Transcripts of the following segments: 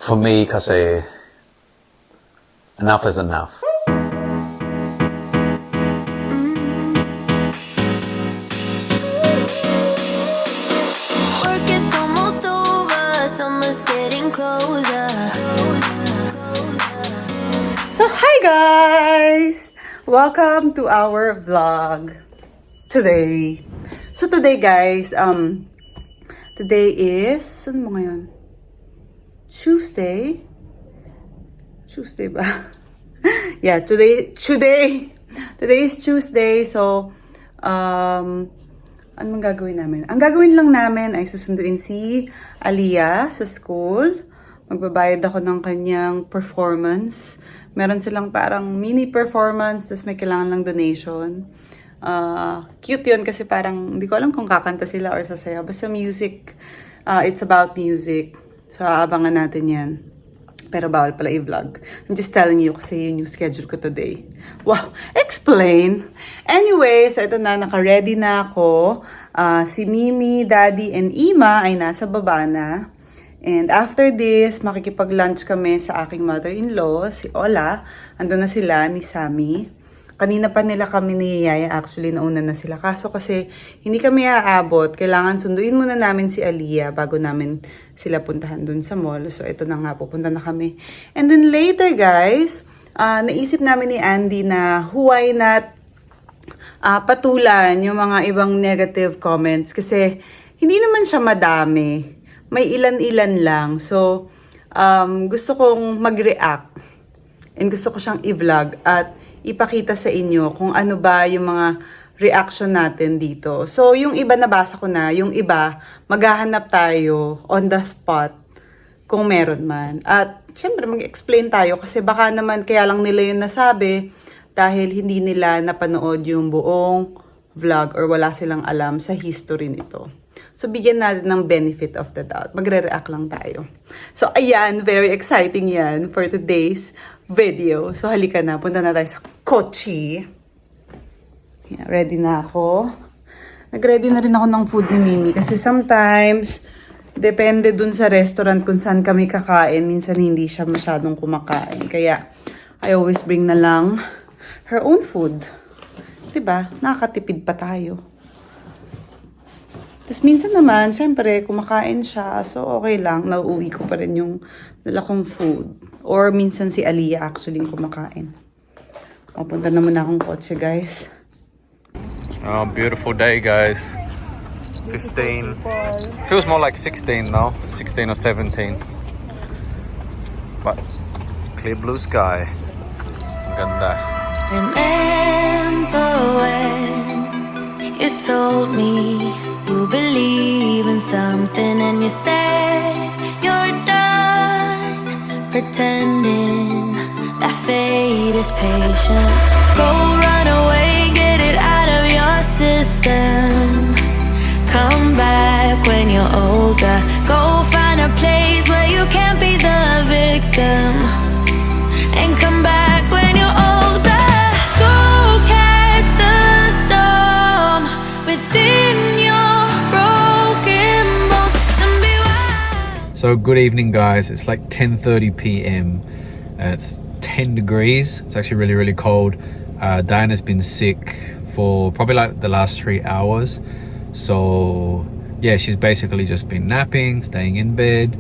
For me, kasi enough is enough. Work is almost over, summer's getting closer. So hi guys! Welcome to our vlog today. So today guys, today is, ano mo ngayon? Tuesday ba? Yeah, today is Tuesday. So, anong gagawin namin? Ang gagawin lang namin ay susunduin si Aliyah sa school. Magbabayad ako ng kanyang performance. Meron silang parang mini performance, tapos may kailangan lang donation. Cute yun kasi parang, hindi ko alam kung kakanta sila or sasayaw. Basta music, it's about music. So, aabangan natin yan. Pero bawal pala i-vlog. I'm just telling you kasi yun yung schedule ko today. Wow! Explain! Anyway, so ito na, naka-ready na ako. Si Mimi, Daddy, and Ima ay nasa baba na. And after this, makikipag-lunch kami sa aking mother-in-law, si Ola. Andun na sila ni Sammy. Kanina pa nila kami ni Yaya, actually nauna na sila. Kaso kasi hindi kami aabot. Kailangan sunduin muna namin si Aliyah bago namin sila puntahan dun sa mall. So ito na nga, pupunta na kami. And then later guys, naisip namin ni Andy na why not patulan yung mga ibang negative comments. Kasi hindi naman siya madami. May ilan-ilan lang. So gusto kong mag-react. And gusto ko siyang i-vlog at ipakita sa inyo kung ano ba yung mga reaction natin dito. So, yung iba nabasa ko na, yung iba, maghahanap tayo on the spot kung meron man. At, syempre, mag-explain tayo kasi baka naman kaya lang nila yung nasabi dahil hindi nila napanood yung buong vlog or wala silang alam sa history nito. So, bigyan natin ng benefit of the doubt. Magre-react lang tayo. So, ayan, very exciting yan for today's video. So, halika na. Punta na tayo sa kotse. Yeah, ready na ako. Nag-ready na rin ako ng food ni Mimi kasi sometimes, depende dun sa restaurant kung saan kami kakain. Minsan hindi siya masyadong kumakain. Kaya, I always bring na lang her own food. Diba? Nakakatipid pa tayo. Tapos minsan naman, syempre, kumakain siya. So, okay lang. Nauuwi ko pa rin yung dala kong food. Or minsan si Aliyah actually yung kumakain. Papunta na muna akong kotse, guys. Oh, beautiful day, guys. 15. Feels more like 16 now. 16 or 17. But clear blue sky. Ang ganda. Remember when you told me you believe in something and you said you're done pretending that fate is patient. Go run away, get it out of your system. Come back when you're older. Go find a place where you can't be the victim. And come back when you're older. Go catch the storm within your broken bones and be wild. So good evening, guys. It's like 10:30 p.m. It's 10 degrees. It's actually really, really cold. Diana's been sick for probably like the last 3 hours. So yeah, she's basically just been napping, staying in bed.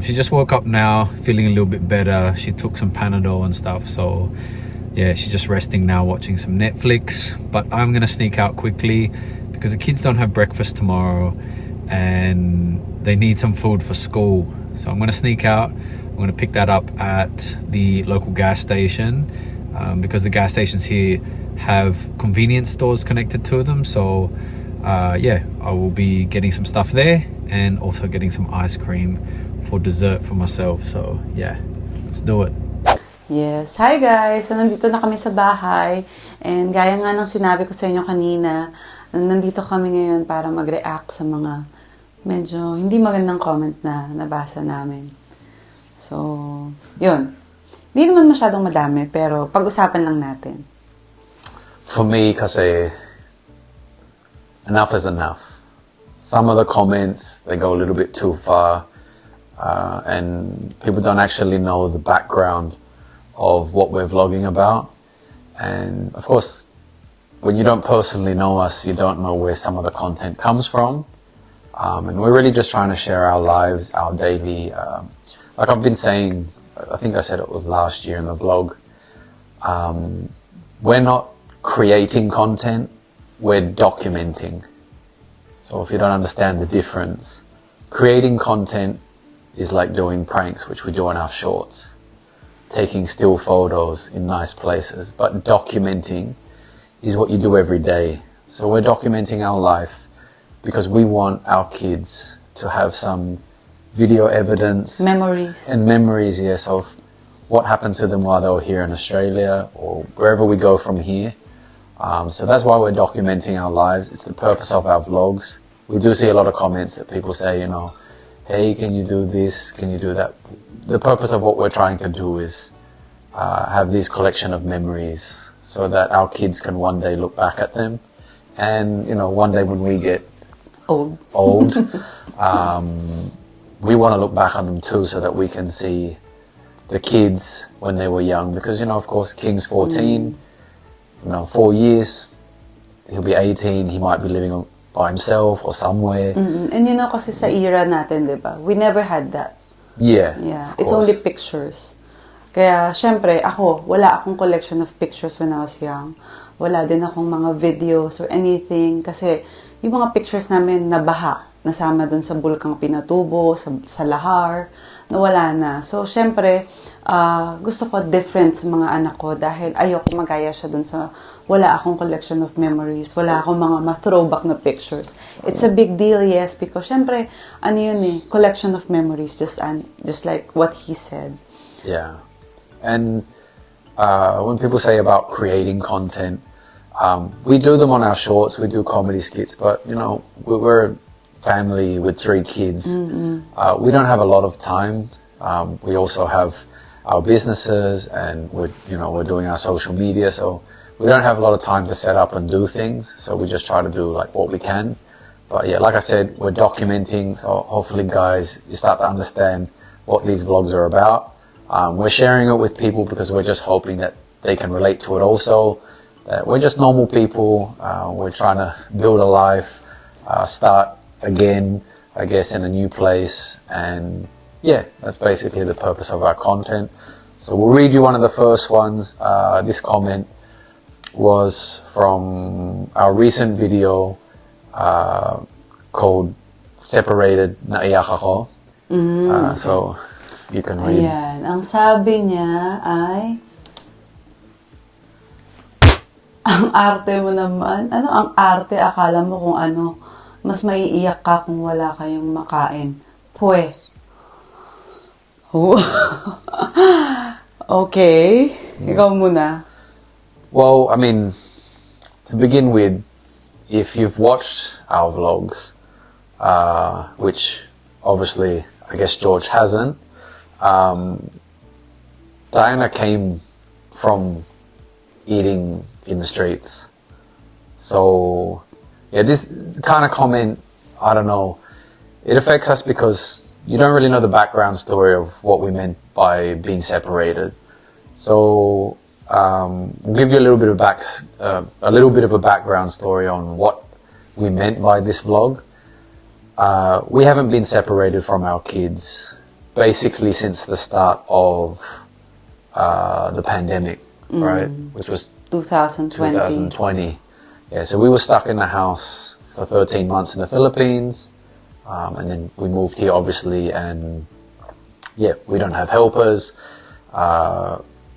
She just woke up now, feeling a little bit better. She took some Panadol and stuff. So yeah, she's just resting now, watching some Netflix. But I'm gonna sneak out quickly because the kids don't have breakfast tomorrow and they need some food for school. So I'm gonna sneak out. I'm gonna pick that up at the local gas station because the gas stations here have convenience stores connected to them. So yeah, I will be getting some stuff there and also getting some ice cream for dessert for myself. So yeah, let's do it. Yes. Hi guys! So, nandito na kami sa bahay. And gaya nga ng sinabi ko sa inyo kanina, nandito kami ngayon para mag-react sa mga medyo hindi magandang comment na nabasa namin. So, yun. Hindi naman masyadong madami, pero pag-usapan lang natin. For me, kasi enough is enough. Some of the comments, they go a little bit too far. and people don't actually know the background of what we're vlogging about. And of course, when you don't personally know us, you don't know where some of the content comes from. And we're really just trying to share our lives, our daily, like I've been saying, I think I said it was last year in the vlog, we're not creating content, we're documenting. So if you don't understand the difference, creating content is like doing pranks, which we do on our shorts, taking still photos in nice places, but documenting is what you do every day. So we're documenting our life because we want our kids to have some video evidence. Memories. And memories, yes, of what happened to them while they were here in Australia or wherever we go from here. So that's why we're documenting our lives. It's the purpose of our vlogs. We do see a lot of comments that people say, you know, hey, can you do this? Can you do that? The purpose of what we're trying to do is have this collection of memories so that our kids can one day look back at them. And, you know, one day when we get old, we want to look back on them too so that we can see the kids when they were young. Because, you know, of course, King's 14, you know, 4 years, he'll be 18, he might be living by himself or somewhere. And you know, kasi sa era natin, di ba? We never had that. Yeah. It's only pictures. Kaya, syempre, ako, wala akong collection of pictures when I was young. Wala din akong mga videos or anything. Kasi, yung mga pictures namin nabaha, nasama dun sa bulkang Pinatubo, sa lahar, nawala na. So, syempre, gusto ko different sa mga anak ko dahil ayoko magaya siya dun sa wala akong collection of memories, wala akong mga ma-throwback na pictures. It's a big deal, yes, because syempre, ano yun eh, collection of memories, just like what he said. Yeah. And when people say about creating content, we do them on our shorts, we do comedy skits, but, you know, we're a family with 3 kids. We don't have a lot of time. We also have our businesses and we're doing our social media, so we don't have a lot of time to set up and do things, so we just try to do like what we can. But yeah, like I said, we're documenting, so hopefully guys, you start to understand what these vlogs are about. We're sharing it with people because we're just hoping that they can relate to it also. We're just normal people. We're trying to build a life, start again, I guess, in a new place. And yeah, that's basically the purpose of our content. So we'll read you one of the first ones. This comment was from our recent video called Separated na Iyak Ako. So you can read. Ayan, ang sabi niya ay, ang arte mo naman. Ano ang arte? Akala mo kung ano, mas maiiyak ka kung wala kayong makain. Pwe. Okay. Ikaw muna. Well, I mean, to begin with, if you've watched our vlogs, which obviously I guess George hasn't, Diana came from eating in the streets. So yeah, this kind of comment, I don't know, it affects us because you don't really know the background story of what we meant by being separated. So we'll give you a little bit of a background story on what we meant by this vlog. We haven't been separated from our kids basically since the start of the pandemic, right? Which was 2020. Yeah, so we were stuck in the house for 13 months in the Philippines, and then we moved here obviously, and yeah, we don't have helpers,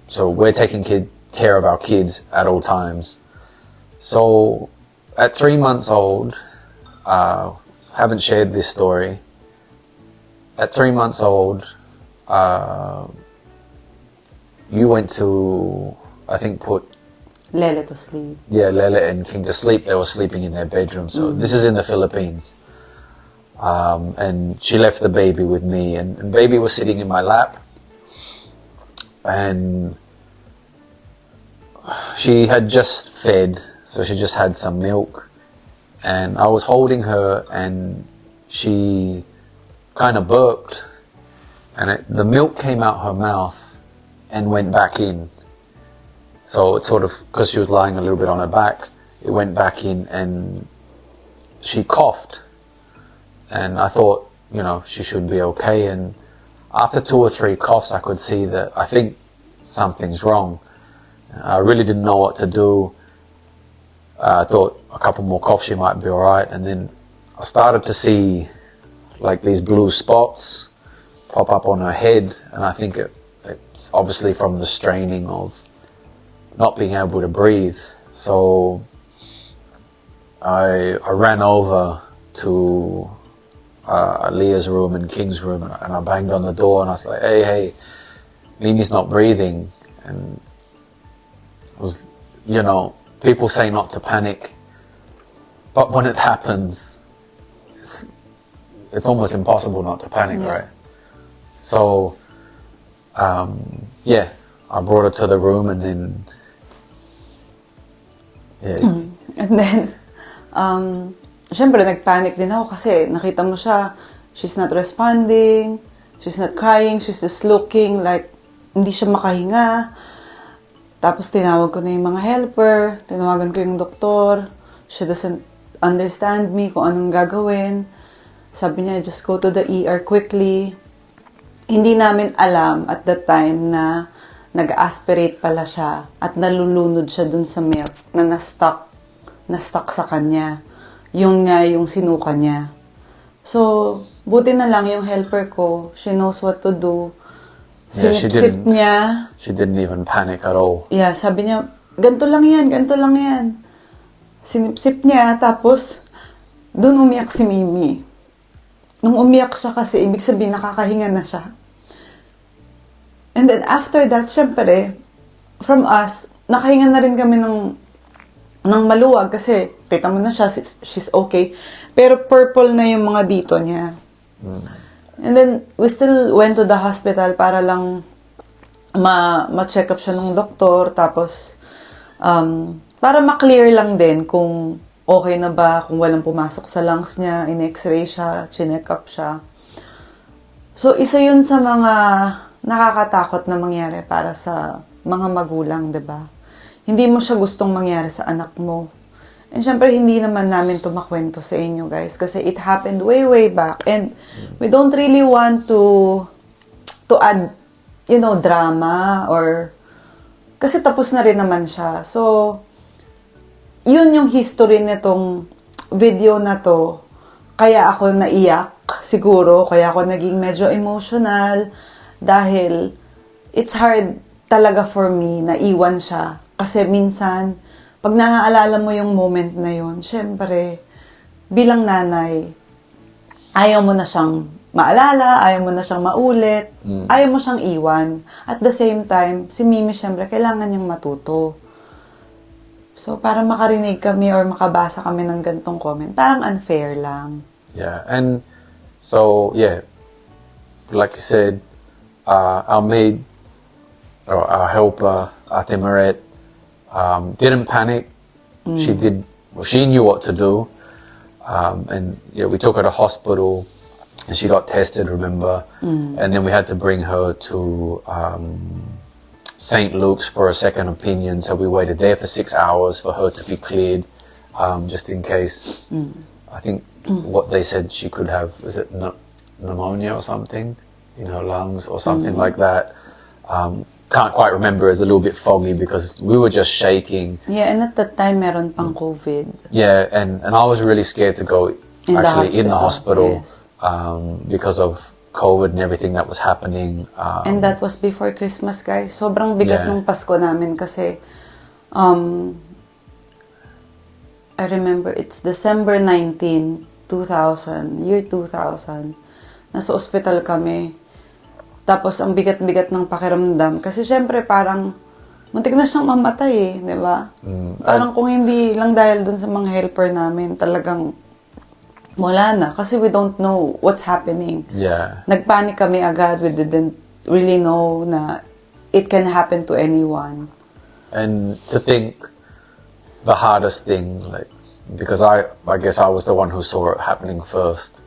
so we're taking care of our kids at all times. So at 3 months old, haven't shared this story, at 3 months old, you went to, I think, put Lele to sleep. Yeah, Lele and King to sleep. They were sleeping in their bedroom. So this is in the Philippines. And she left the baby with me, and baby was sitting in my lap. And she had just fed, so she just had some milk. And I was holding her, and she kind of burped. and the milk came out her mouth and went back in. So it sort of, because she was lying a little bit on her back, it went back in and she coughed. And I thought, you know, she should be okay. And after 2 or 3 coughs, I could see that I think something's wrong. I really didn't know what to do. I thought a couple more coughs, she might be alright. And then I started to see like these blue spots pop up on her head. And I think it's obviously from the straining of not being able to breathe. So I ran over to Leah's room and King's room, and I banged on the door and I was like, hey, Mimi's not breathing. And it was, you know, people say not to panic, but when it happens, it's almost impossible not to panic, right? So, yeah, I brought her to the room and then, And then, syempre nagpanic din ako kasi nakita mo siya, she's not responding, she's not crying, she's just looking like hindi siya makahinga. Tapos tinawag ko na yung mga helper, tinawagan ko yung doktor. She doesn't understand me kung anong gagawin. Sabi niya, just go to the ER quickly. Hindi namin alam at that time na nag-aspirate pala siya at nalulunod siya dun sa milk na na-stuck sa kanya. Yun nga yung sinuka niya. So, buti na lang yung helper ko. She knows what to do. Sinip-sip niya. She didn't even panic at all. Yeah, sabi niya, ganito lang yan. Sinip-sip niya, tapos, doon umiyak si Mimi. Nung umiyak siya kasi, ibig sabihin, nakakahinga na siya. And then, after that, syempre, from us, nakahinga na rin kami ng maluwag kasi, kita mo na siya, she's okay. Pero purple na yung mga dito niya. And then, we still went to the hospital para lang ma-check up siya ng doktor. Tapos, para ma-clear lang din kung okay na ba, kung walang pumasok sa lungs niya, in-x-ray siya, chinek up siya. So, isa yun sa mga nakakatakot na mangyari para sa mga magulang, diba? Hindi mo siya gustong mangyari sa anak mo. And syempre, hindi naman namin ito makwento sa inyo, guys. Kasi it happened way, way back. And we don't really want to add, you know, drama or... Kasi tapos na rin naman siya. So, yun yung history nitong video na to. Kaya ako naiyak, siguro. Kaya ako naging medyo emotional. Dahil it's hard talaga for me na iwan siya. Kasi minsan... Pag naaalala mo yung moment na yun, syempre, bilang nanay, ayaw mo na siyang maalala, ayaw mo na siyang maulit, ayaw mo siyang iwan. At the same time, si Mimi, syempre, kailangan niyang matuto. So, para makarinig kami or makabasa kami ng ganitong comment, parang unfair lang. Yeah, and so, yeah, like you said, our maid, or our helper, Ate Maret, didn't panic. She knew what to do. And yeah, we took her to hospital and she got tested, remember? And then we had to bring her to St. Luke's for a second opinion. So we waited there for 6 hours for her to be cleared, just in case. I think what they said she could have, is it pneumonia or something in her lungs or something like that. Can't quite remember, it's a little bit foggy because we were just shaking. Yeah, and at that time, meron pang COVID. Yeah, and I was really scared to go in the hospital yes. Because of COVID and everything that was happening. And that was before Christmas, guys. Sobrang bigat ng Pasko namin kasi I remember it's December 19, 2000, year 2000. Nasa ospital kami. Tapos, ang bigat-bigat ng pakiramdam. Kasi, syempre, parang, muntik na siyang mamatay di ba? Parang kung hindi lang dahil dun sa mga helper namin, talagang wala na. Kasi we don't know what's happening. Yeah. Nagpanic kami agad. We didn't really know na it can happen to anyone. And to think, the hardest thing, like, because I guess I was the one who saw it happening first.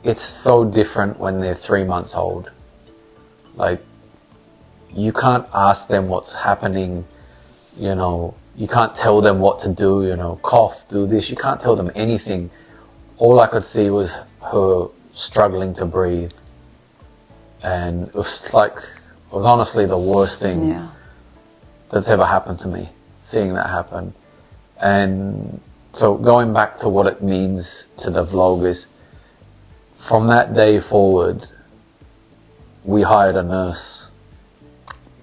it's so different when they're 3 months old. Like, you can't ask them what's happening, you know, you can't tell them what to do, you know, cough, do this, you can't tell them anything. All I could see was her struggling to breathe. And it was like, it was honestly the worst thing that's ever happened to me, seeing that happen. And so going back to what it means to the vlog is, from that day forward, we hired a nurse.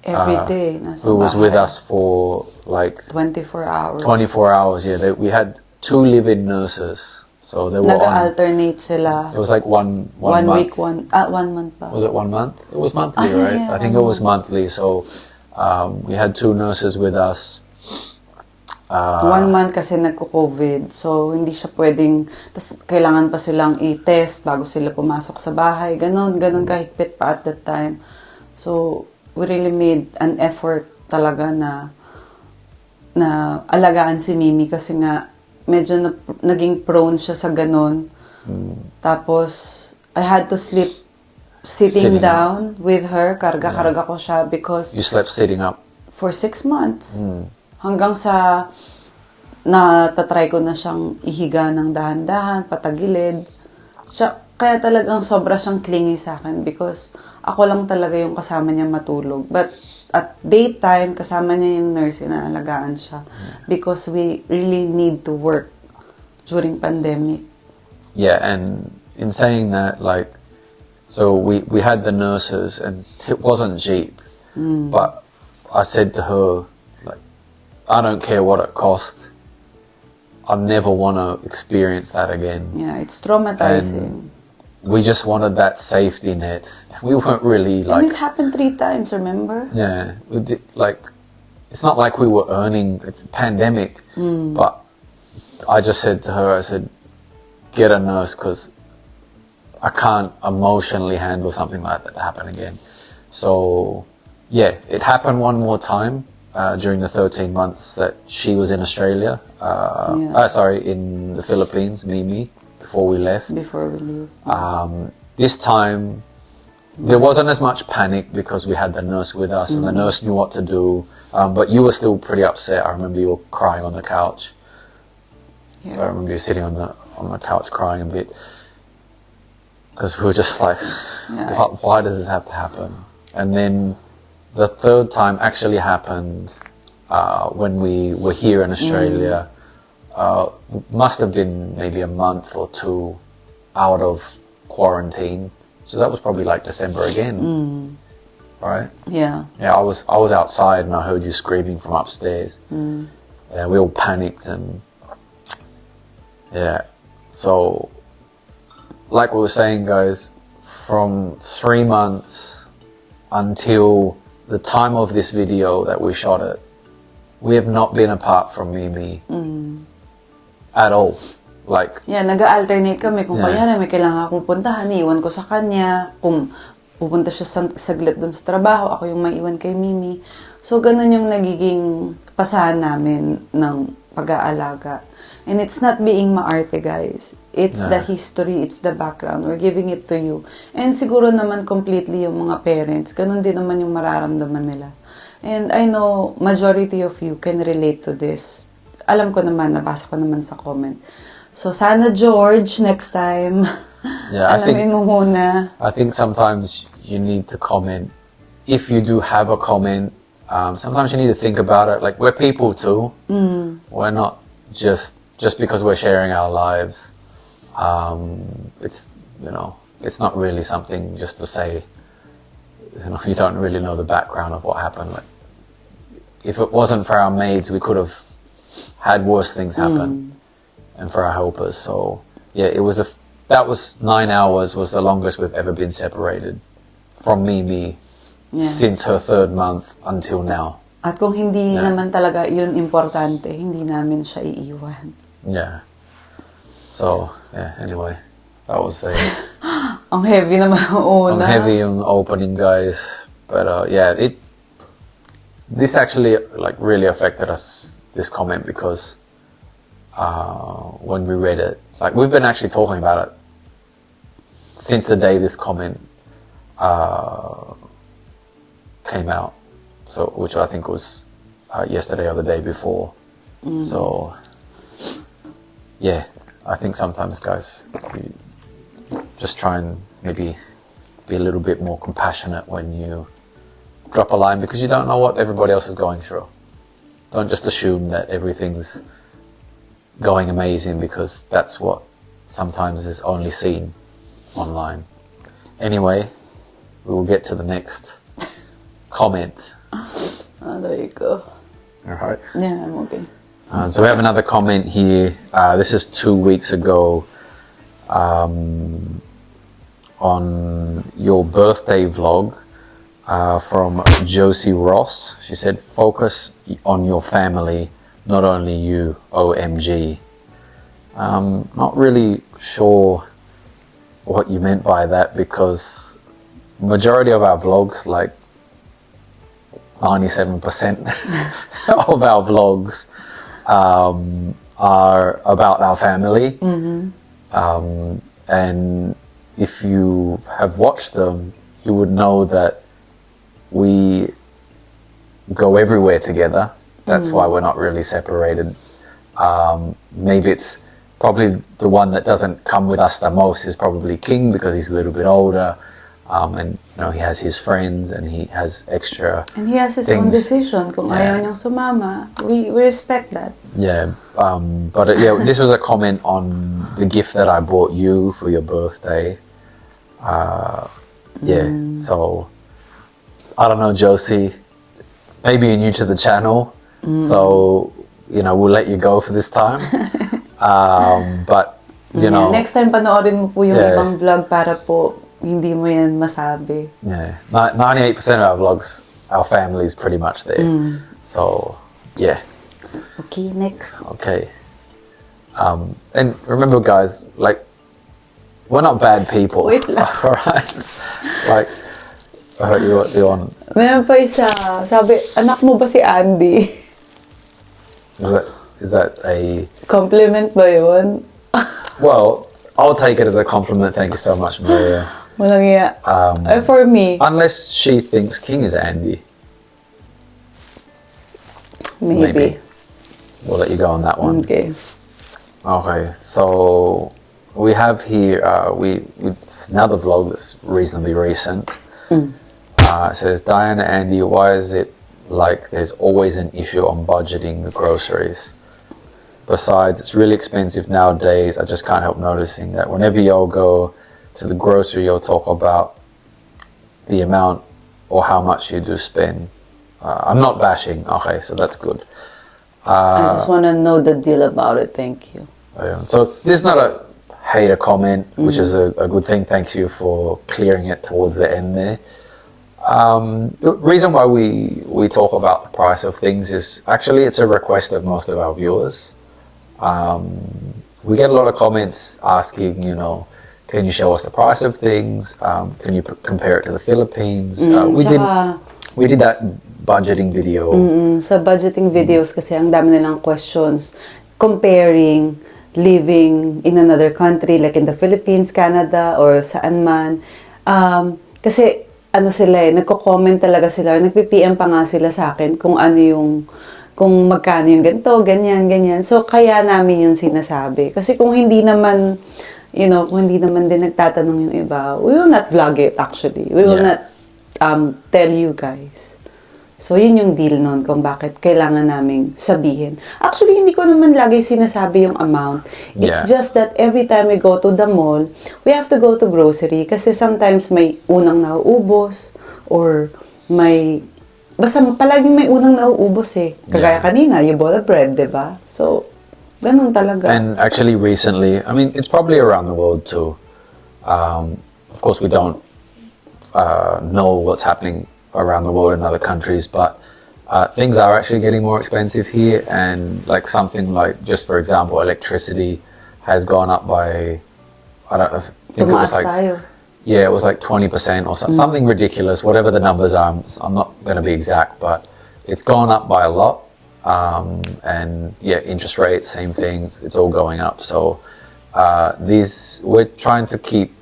Every day, who was with us for like 24 hours. 24 hours, yeah. We had 2 live-in nurses. So they were Nag-alternate sila. It was like one one month. week, 1 month pa. Was it 1 month? It was monthly, right? Yeah, I think it was monthly. So we had 2 nurses with us. 1 month kasi nagko-COVID. So, hindi siya pwedeng, tas kailangan pa silang i-test bago sila pumasok sa bahay. Ganon kahigpit pa at that time. So, we really made an effort talaga na alagaan si Mimi kasi nga medyo naging prone siya sa ganon. Tapos, I had to sleep sitting down with her. Karga ko siya because... You slept sitting up? For 6 months. Hanggang sa natatry ko na siyang ihiga ng dahan-dahan, patagilid. Kaya talagang sobra siyang clingy sa akin because ako lang talaga yung kasama niya matulog. But at daytime, kasama niya yung nurse na alagaan siya because we really need to work during pandemic. Yeah, and in saying that, like, so we had the nurses and it wasn't cheap. But I said to her, I don't care what it cost. I never want to experience that again. Yeah, it's traumatizing. And we just wanted that safety net. We weren't really like... And it happened 3 times, remember? Yeah. We did, like, it's not like we were earning... It's a pandemic. But I just said to her, I said, get a nurse because I can't emotionally handle something like that to happen again. So, yeah, it happened one more time. During the 13 months that she was in Australia, in the Philippines, Mimi, before we left. Before we leave. This time, there wasn't as much panic because we had the nurse with us and the nurse knew what to do. But you were still pretty upset. I remember you were crying on the couch. Yeah. I remember you sitting on the couch crying a bit because we were just like, why does this have to happen? And then the 3rd time actually happened when we were here in Australia. Must have been maybe a month or 2 out of quarantine. So that was probably like December again, right? Yeah. Yeah, I was outside and I heard you screaming from upstairs. Yeah, we all panicked and yeah. So, like we were saying, guys, from 3 months until the time of this video that we shot it, we have not been apart from Mimi at all. Like, yeah, nag-alternate kami. Kung kaya may kailangan akong puntahan, iwan ko sa kanya. Kung pupunta siya saglit dun sa trabaho, ako yung maiwan kay Mimi. So, ganun yung nagiging pasahan namin ng pag-aalaga. And it's not being maarte, guys. It's the history, it's the background. We're giving it to you. And siguro naman completely yung mga parents, ganun din naman yung mararamdaman nila. And I know majority of you can relate to this. Alam ko naman, nabasa ko naman sa comment. So sana George, next time, alamin mo muna. I think sometimes you need to comment. If you do have a comment, sometimes you need to think about it. Like, we're people too. We're not just because we're sharing our lives. It's, you know, it's not really something just to say, you know, you don't really know the background of what happened. Like, if it wasn't for our maids, we could have had worse things happen, and for our helpers. So yeah, that was 9 hours was the longest we've ever been separated from Mimi since her 3rd month until now. At kung hindi naman talaga yun importante, hindi namin siya iiwan. Yeah. So, yeah, anyway, that was ang heavy naman una. Ang heavy yung opening, guys. But yeah, this actually like really affected us, this comment, because when we read it, like, we've been actually talking about it since the day this comment came out, so which I think was yesterday or the day before. So yeah, I think sometimes, guys, you just try and maybe be a little bit more compassionate when you drop a line, because you don't know what everybody else is going through. Don't just assume that everything's going amazing, because that's what sometimes is only seen online. Anyway, we will get to the next comment. Oh, there you go. All right. Yeah, I'm okay. So we have another comment here. This is 2 weeks ago on your birthday vlog from Josie Ross. She said, focus on your family, not only you, OMG. Not really sure what you meant by that, because majority of our vlogs, like 97% of our vlogs are about our family. And if you have watched them, you would know that we go everywhere together. That's why we're not really separated. Maybe it's probably the one that doesn't come with us the most is probably King, because he's a little bit older, and he has his friends and he has extra. And he has his own decision. Kung ayaw niyang sumama, we respect that. Yeah, but this was a comment on the gift that I bought you for your birthday. So I don't know, Josie. Maybe you're new to the channel, so we'll let you go for this time. But next time panoorin mo po yung ibang vlog para po hindi mo yan masabi. Yeah, 98% of our vlogs, our family is pretty much there. So yeah. Okay, next. Okay. And remember, guys, like, we're not bad people. Wait lang. Alright? Like, you're on. Meron pa isa, sabi, anak mo ba si Andy? Is that a Compliment ba yun? Well, I'll take it as a compliment. Thank you so much, Maria. Walang iya. For me, Unless she thinks King is Andy. maybe. We'll let you go on that one. Okay. Okay, so we have here, it's another vlog that's reasonably recent. It says, Diana, Andy, why is it like there's always an issue on budgeting the groceries? Besides, it's really expensive nowadays. I just can't help noticing that whenever y'all go to the grocery, you'll talk about the amount or how much you do spend. I'm not bashing. Okay, so that's good. I just want to know the deal about it. Thank you. So this is not a hater comment, which is a good thing. Thank you for clearing it towards the end there. The reason why we talk about the price of things is actually it's a request of most of our viewers. We get a lot of comments asking, can you show us the price of things? Can you compare it to the Philippines? We did that budgeting video. Sa budgeting videos kasi ang dami nilang questions comparing living in another country like in the Philippines, Canada, or saan man. Kasi sila nagko-comment talaga sila, nagpi-PM pa nga sila sa akin kung magkano yung ganito, ganyan. So kaya namin yung sinasabi. Kasi kung hindi naman din nagtatanong yung iba, we will not vlog it actually. We will not tell you guys. So, yun yung deal nun kung bakit kailangan naming sabihin. Actually, hindi ko naman lagi sinasabi yung amount. It's just that every time we go to the mall, we have to go to grocery kasi sometimes may unang nauubos or basta palaging may unang nauubos eh. Kagaya kanina, you bought a bread, diba? So, ganun talaga. And actually recently, I mean, it's probably around the world too. Of course, we don't know what's happening around the world in other countries, but things are actually getting more expensive here, and like something like, just for example, electricity has gone up by, I think it was like, it was like 20% or something ridiculous, whatever the numbers are. I'm not going to be exact, but it's gone up by a lot. And interest rates, same things, it's all going up. So we're trying to keep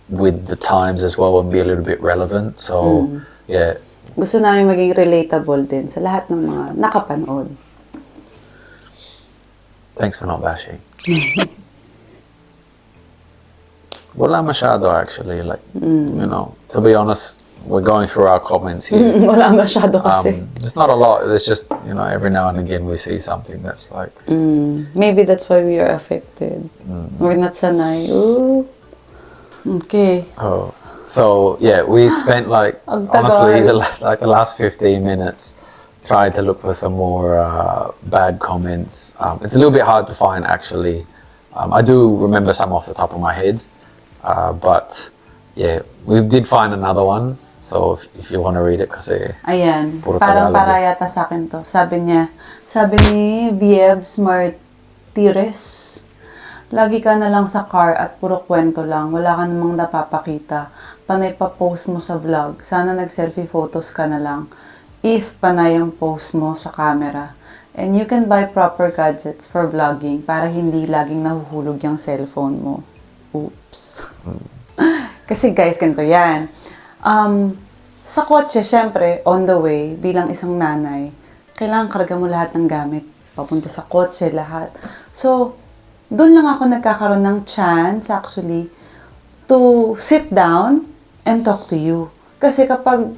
with the times as well and be a little bit relevant. So yeah. Gusto namin maging relatable din sa lahat ng mga nakapanood. Thanks for not bashing. Wala masyado actually, like, you know, to be honest, we're going through our comments here. Wala masyado kasi. There's not a lot, there's just, you know, every now and again we see something that's like... Maybe that's why we are affected. We're not sanay. Ooh. Okay. Oh. So, yeah, we spent like, honestly, the last 15 minutes trying to look for some more bad comments. It's a little bit hard to find actually. I do remember some off the top of my head. But yeah, we did find another one. So if you want to read it, kasi Ayan, puro parang Tagalog para yata sa akin to. Sabi ni Viebs Martires, lagi ka na lang sa car at puro kwento lang. Wala ka namang napapakita. Panay pa post mo sa vlog. Sana nag-selfie photos ka na lang. If panay ang post mo sa camera. And you can buy proper gadgets for vlogging para hindi laging nahuhulog yung cellphone mo. Oops. Kasi guys, ganito yan. Sa kotse, syempre, on the way, bilang isang nanay, kailangan karga mo lahat ng gamit. Papunta sa kotse, lahat. So, doon lang ako nagkakaroon ng chance, actually, to sit down and talk to you. Kasi kapag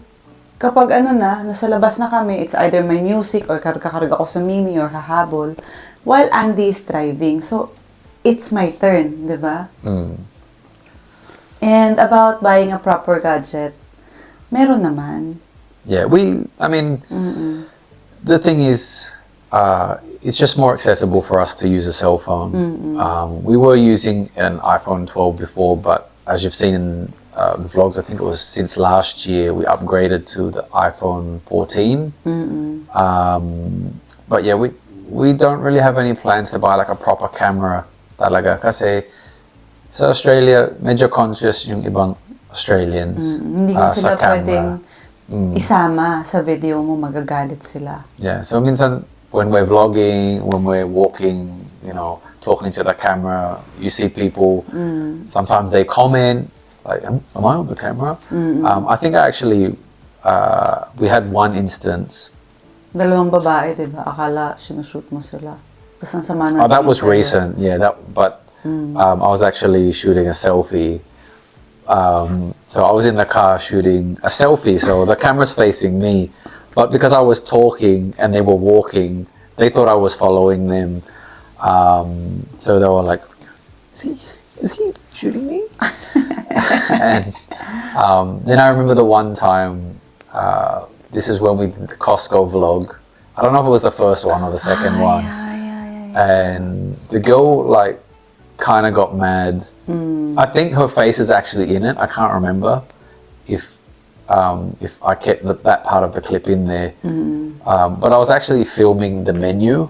nasa labas na kami, it's either my music or kakarga ko sa Mimi or hahabol, while Andy is driving. So, it's my turn, di ba? And about buying a proper gadget, meron naman. Yeah, the thing is, it's just more accessible for us to use a cell phone. We were using an iPhone 12 before, but as you've seen in the vlogs, I think it was since last year, we upgraded to the iPhone 14. But yeah, we don't really have any plans to buy like a proper camera talaga. Kasi sa Australia, medyo conscious yung ibang Australians Hindi ko sa sila pwedeng camera. isama sa video mo, magagalit sila. Yeah, so minsan when we're vlogging, when we're walking, you know, talking to the camera, you see people, sometimes they comment, like, am I on the camera? I think actually, we had one instance. Dalawang babae, di ba? Akala sinushoot mo sila. Tapos ang sama na. Oh, that was recent, yeah, I was actually shooting a selfie. So I was in the car shooting a selfie, so the camera's facing me. But because I was talking and they were walking, they thought I was following them. So they were like, is he shooting me? And then I remember the one time, this is when we did the Costco vlog. I don't know if it was the first one or the second one. Yeah. And the girl like kind of got mad. I think her face is actually in it. I can't remember if I kept that part of the clip in there. But I was actually filming the menu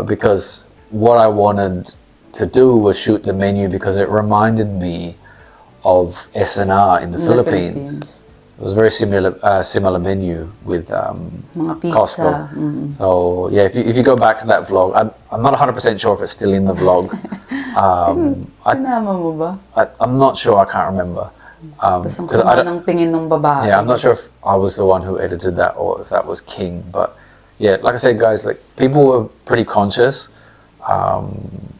because what I wanted to do was shoot the menu because it reminded me of SNR in the Philippines. It was a very similar menu with Costco. So yeah, if you go back to that vlog, I'm not 100% sure if it's still in the vlog. Sinama mo ba? I'm not sure. I can't remember. Tapos ang sama ng tingin ng babae. Yeah, I'm not sure if I was the one who edited that or if that was King. But yeah, like I said, guys, like people were pretty conscious,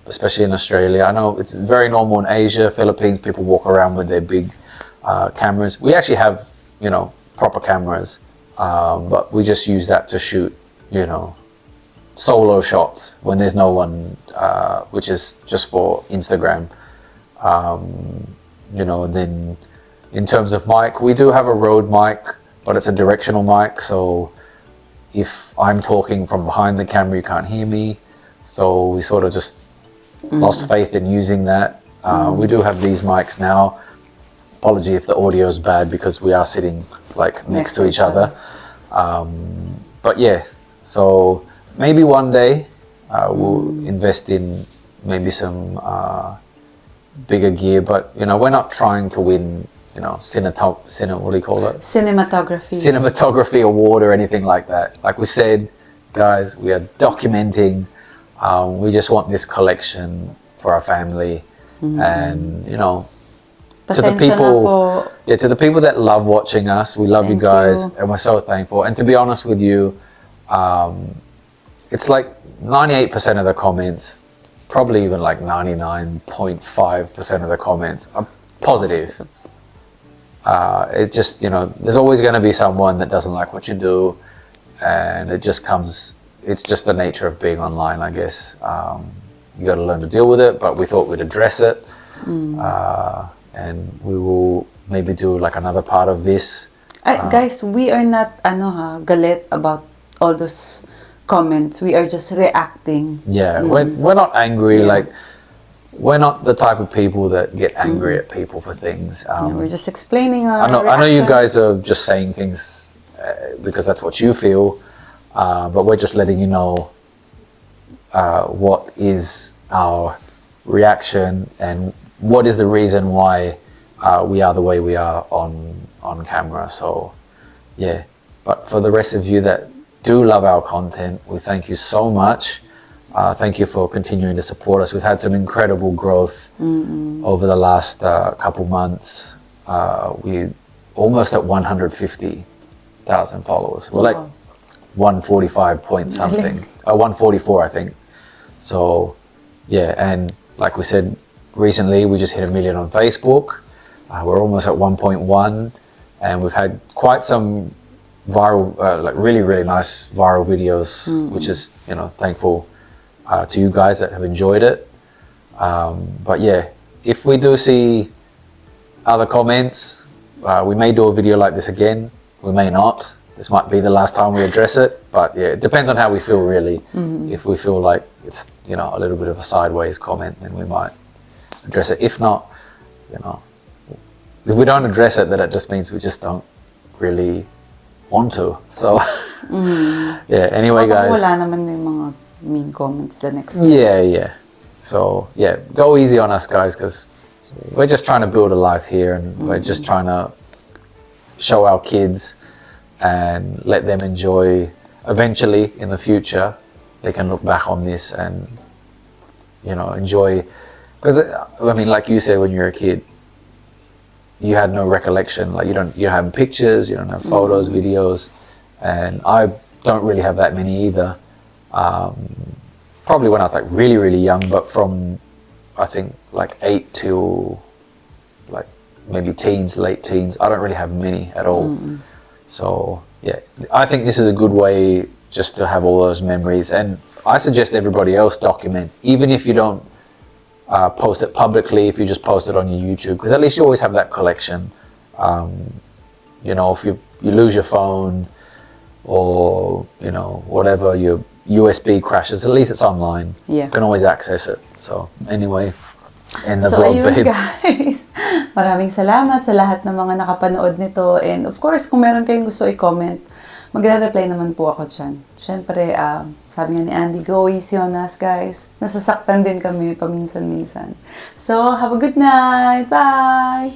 especially in Australia. I know it's very normal in Asia, Philippines. People walk around with their big cameras. We actually have, you know, proper cameras, but we just use that to shoot, you know, solo shots when there's no one, which is just for Instagram. You know, and then in terms of mic, we do have a Rode mic, but it's a directional mic, so if I'm talking from behind the camera, you can't hear me. So we sort of just lost faith in using that. We do have these mics now. Apology if the audio is bad because we are sitting like next to each other. But yeah, so maybe one day we'll invest in maybe some bigger gear, but you know, we're not trying to win, you know, what do you call it? Cinematography award or anything like that. Like we said, guys, we are documenting. We just want this collection for our family, and you know, to the Pasensya na po. people, yeah, to the people that love watching us, we love you Thank guys, you. and we're so thankful. And to be honest with you, it's like 98% of the comments, probably even like 99.5% of the comments are positive. It just, there's always going to be someone that doesn't like what you do, and it's just the nature of being online, I guess. You got to learn to deal with it, but we thought we'd address it. And we will maybe do like another part of this. Guys, we are not galit about all those comments. We are just reacting. Yeah, we're not angry. Yeah. Like, we're not the type of people that get angry at people for things. We're just explaining our I know you reaction. guys are just saying things because that's what you feel, but we're just letting you know what is our reaction and what is the reason why we are the way we are on camera. So yeah, but for the rest of you that do love our content, we thank you so much. Thank you for continuing to support us. We've had some incredible growth over the last couple months. We're almost at 150,000 followers. We're like 145 point something, 144 I think. So yeah, and like we said, recently we just hit 1 million on Facebook. We're almost at 1.1, and we've had quite some viral, like really nice viral videos, which is thankful to you guys that have enjoyed it. But yeah, if we do see other comments, we may do a video like this again. We may not. This might be the last time we address it, but yeah, it depends on how we feel really. If we feel like it's a little bit of a sideways comment, then we might address it. If not, if we don't address it, then it just means we just don't really want to. So yeah, anyway guys. Wala naman yung mga mean comments the next time. Yeah. So yeah, go easy on us guys, because we're just trying to build a life here, and we're just trying to show our kids and let them enjoy. Eventually in the future they can look back on this and enjoy, because I mean, like you said, when you're a kid you had no recollection, like you don't have pictures, you don't have photos, videos, and I don't really have that many either. Probably when I was like really young, but from I think like 8 to like maybe late teens, I don't really have many at all. So yeah, I think this is a good way just to have all those memories, and I suggest everybody else document, even if you don't post it publicly, if you just post it on your YouTube, because at least you always have that collection. If you lose your phone or whatever, your USB crashes, at least it's online. Yeah. You can always access it. So anyway, end the So vlog, ayun babe. guys, maraming salamat sa lahat ng mga nakapanood nito, and of course kung meron kayong gusto i-comment, magre-reply naman po ako dyan. Syempre, sabi nga ni Andy, go easy on us guys. Nasasaktan din kami paminsan-minsan. So have a good night. Bye!